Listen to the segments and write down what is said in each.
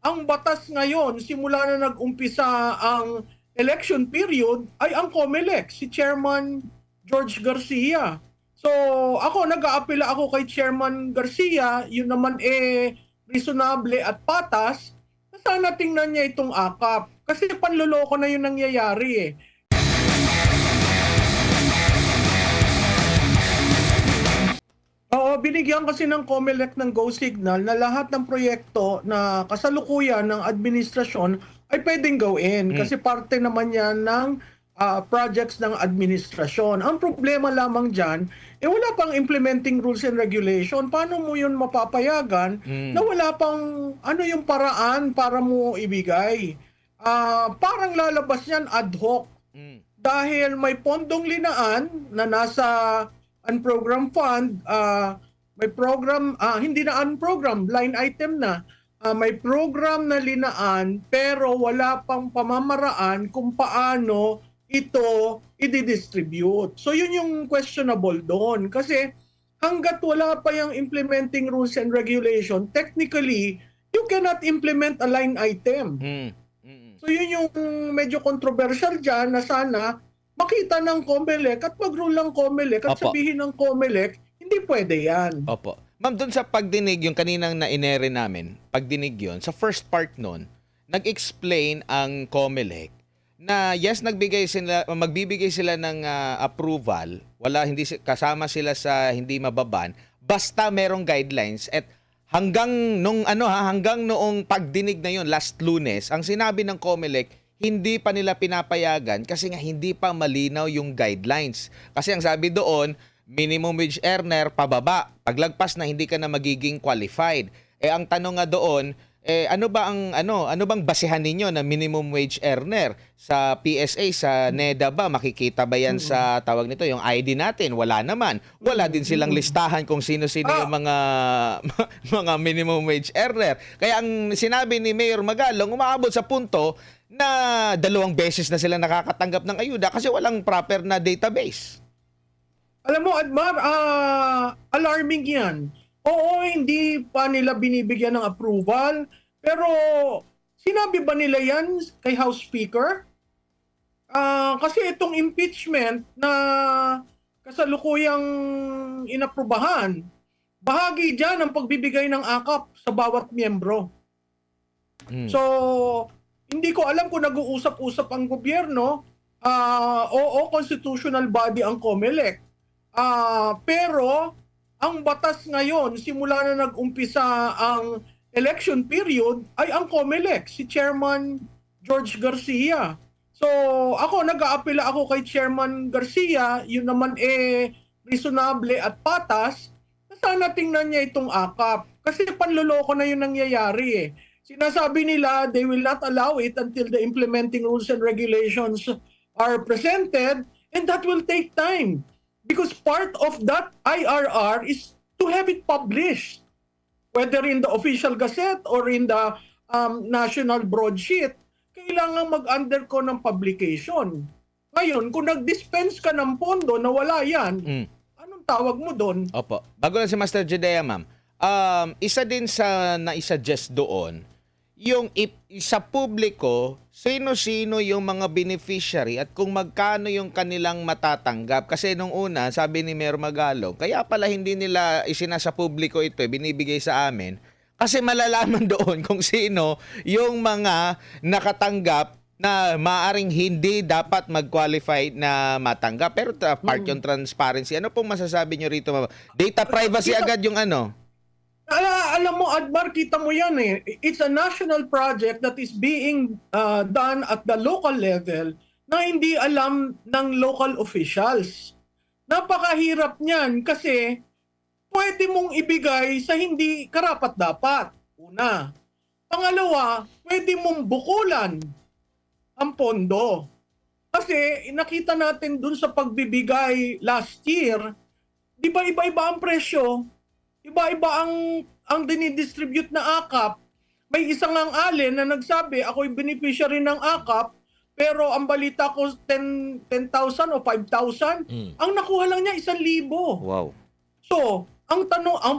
ang batas ngayon, simula na nag-umpisa ang election period, ay ang COMELEC, si Chairman George Garcia. So ako, nag-aapela ako kay Chairman Garcia, yun naman reasonable at patas, na sana tingnan niya itong AKAP. Kasi panloloko na yun nangyayari eh. Oo, binigyan kasi ng COMELEC ng go signal na lahat ng proyekto na kasalukuyan ng administrasyon ay pwedeng gawin kasi parte naman yan ng projects ng administrasyon. Ang problema lamang dyan, wala pang implementing rules and regulation. Paano mo yun mapapayagan na wala pang ano yung paraan para mo ibigay? Parang lalabas yan ad hoc dahil may pondong linaan na nasa unprogrammed fund, may program, hindi na unprogram, line item na, may program na linaan pero wala pang pamamaraan kung paano ito i-distribute. So yun yung questionable doon kasi hanggat wala pa yung implementing rules and regulation, technically, you cannot implement a line item. So yun yung medyo controversial dyan na sana makita ng COMELEC at mag-rule ng COMELEC at sabihin ng COMELEC, hindi pwede yan. Opo. Ma'am, doon sa pagdinig, yung kaninang na-inere namin, pagdinig yon sa first part nun, nag-explain ang COMELEC na yes, magbibigay sila ng approval, hindi kasama sila sa hindi mababan, basta merong guidelines at hanggang noong pagdinig na yon last Lunes, ang sinabi ng COMELEC, hindi pa nila pinapayagan kasi nga hindi pa malinaw yung guidelines. Kasi ang sabi doon, minimum wage earner pababa. Paglagpas na hindi ka na magiging qualified. Ang tanong nga doon, ano bang basehan ninyo na minimum wage earner sa PSA, sa NEDA ba? Makikita ba yan sa tawag nito, yung ID natin? Wala naman. Wala din silang listahan kung sino-sino yung mga minimum wage earner. Kaya ang sinabi ni Mayor Magalong, umaabot sa punto na 2 beses na sila nakakatanggap ng ayuda kasi walang proper na database. Alam mo, Admar, alarming yan. Oo, hindi pa nila binibigyan ng approval, pero sinabi ba nila yan kay House Speaker? Kasi itong impeachment na kasalukuyang inaprubahan, bahagi dyan ang pagbibigay ng AKAP sa bawat miyembro. So, hindi ko alam kung nag-uusap-usap ang gobyerno, oo, constitutional body ang COMELEC. Pero ang batas ngayon, simula na nag-umpisa ang election period, ay ang COMELEC, si Chairman George Garcia. So ako, nag-aapela ako kay Chairman Garcia, yun naman reasonable at patas, na sana tingnan niya itong AKAP. Kasi panloloko na yun nangyayari eh. Sinasabi nila they will not allow it until the implementing rules and regulations are presented, and that will take time. Because part of that IRR is to have it published, whether in the official gazette or in the national broadsheet, kailangan mag-undergo ng publication. Ngayon, kung nag-dispense ka ng pondo na wala yan, anong tawag mo doon? Opo. Bago lang si Master Jedea, ma'am. Isa din sa na-suggest doon, yung sa publiko, sino-sino yung mga beneficiary at kung magkano yung kanilang matatanggap. Kasi nung una, sabi ni Mayor Magalong, kaya pala hindi nila isinasa publiko ito, binibigay sa amin. Kasi malalaman doon kung sino yung mga nakatanggap na maaring hindi dapat mag-qualify na matanggap. Pero part yung transparency. Ano pong masasabi nyo rito? Data privacy agad yung ano? Alam mo, Admar, kita mo yan eh. It's a national project that is being done at the local level na hindi alam ng local officials. Napakahirap niyan kasi pwede mong ibigay sa hindi karapat-dapat. Una. Pangalawa, pwede mong bukulan ang pondo. Kasi nakita natin dun sa pagbibigay last year, di ba iba-iba ang presyo? Iba-iba ang dinidistribute na AKAP. May isang ang alin na nagsabi, ako'y beneficiary ng AKAP, pero ang balita ko 10,000 o 5,000, ang nakuha lang niya 1,000. Wow. So, ang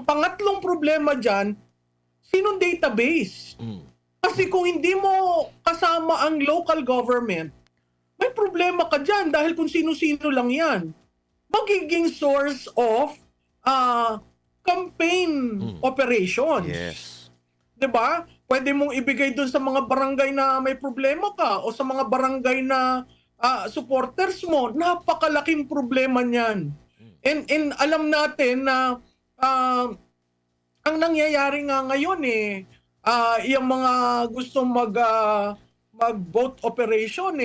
pangatlong problema dyan, sinong database? Kasi Kasi kung hindi mo kasama ang local government, may problema ka dyan dahil kung sino-sino lang yan. Magiging source of campaign operations. Yes. 'Di ba? Pwede mong ibigay dun sa mga barangay na may problema ka o sa mga barangay na supporters mo. Napakalaking problema niyan. And alam natin na ang nangyayari nga ngayon yung mga gustong mag-vote operation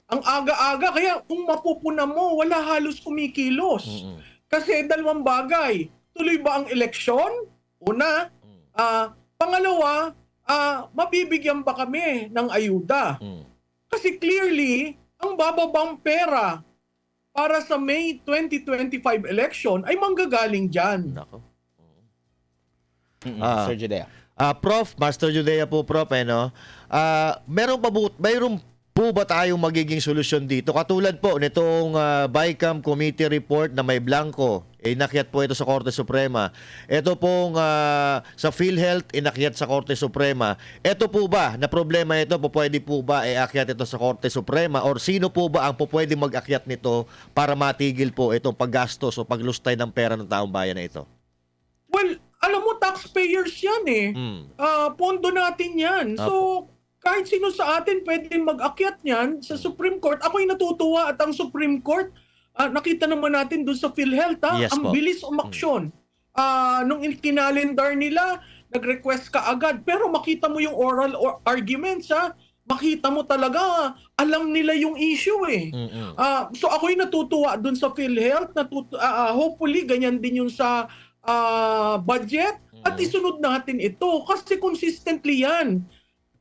ang aga-aga kaya kung mapupuna mo wala halos kumikilos. Kasi dalawang bagay, tuloy ba ang eleksyon? Una, pangalawa, mabibigyan ba kami ng ayuda? Kasi clearly, ang bababang pera para sa May 2025 election ay manggagaling dyan. Nako. Sir Judea. Prof, Master Judea po, Prof, no? Mayroon po ba tayong magiging solusyon dito? Katulad po nitong BICAM committee report na may blanco, inakyat po ito sa Korte Suprema. Ito pong sa PhilHealth, inakyat sa Korte Suprema. Ito po ba, na problema ito, pwede po ba iakyat ito sa Korte Suprema? Or sino po ba ang pwede mag-akyat nito para matigil po itong paggastos o paglustay ng pera ng taong bayan na ito? Well, alam mo, taxpayers yan pondo natin yan. So, kahit sino sa atin pwedeng mag-akyat niyan sa Supreme Court. Ako'y natutuwa at ang Supreme Court, nakita naman natin doon sa PhilHealth, Yes, ang po. bilis umaksyon. Nung kinalendar nila, nag-request ka agad. Pero makita mo yung oral arguments, makita mo talaga, alam nila yung issue So ako'y natutuwa doon sa PhilHealth. Hopefully, ganyan din yung sa budget. At isunod natin ito kasi consistently yan.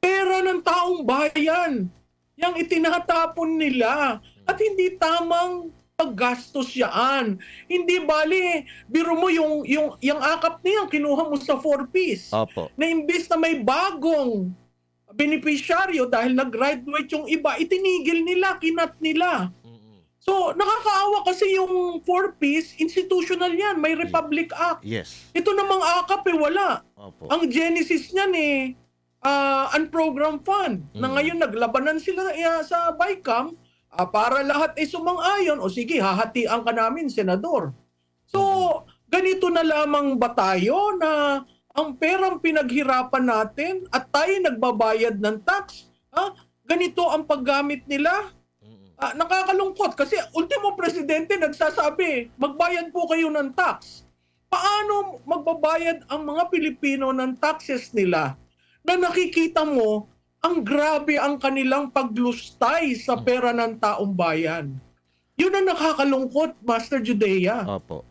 Pera ng taong bayan. Yang itinatapon nila. At hindi tamang paggastos yan. Hindi bali, biro mo yung akap niya, kinuha mo sa 4-piece. Opo. Na imbis na may bagong beneficiaryo dahil nag-graduate yung iba, itinigil nila, kinat nila. So, nakakaawa kasi yung 4-piece, institutional yan. May Republic Act. Yes. Ito namang akap wala. Opo. Ang genesis niyan unprogrammed fund na ngayon naglabanan sila sa BICAM para lahat ay sumang-ayon o sige hahatian ka namin senador. So ganito na lamang ba tayo na ang perang pinaghirapan natin at tayo nagbabayad ng tax, ganito ang paggamit nila? Nakakalungkot kasi ultimo presidente nagsasabi magbayad po kayo ng tax. Paano magbabayad ang mga Pilipino ng taxes nila? Na nakikita mo, ang grabe ang kanilang paglustay sa pera ng taong bayan. Yun ang nakakalungkot, Master Judea. Opo.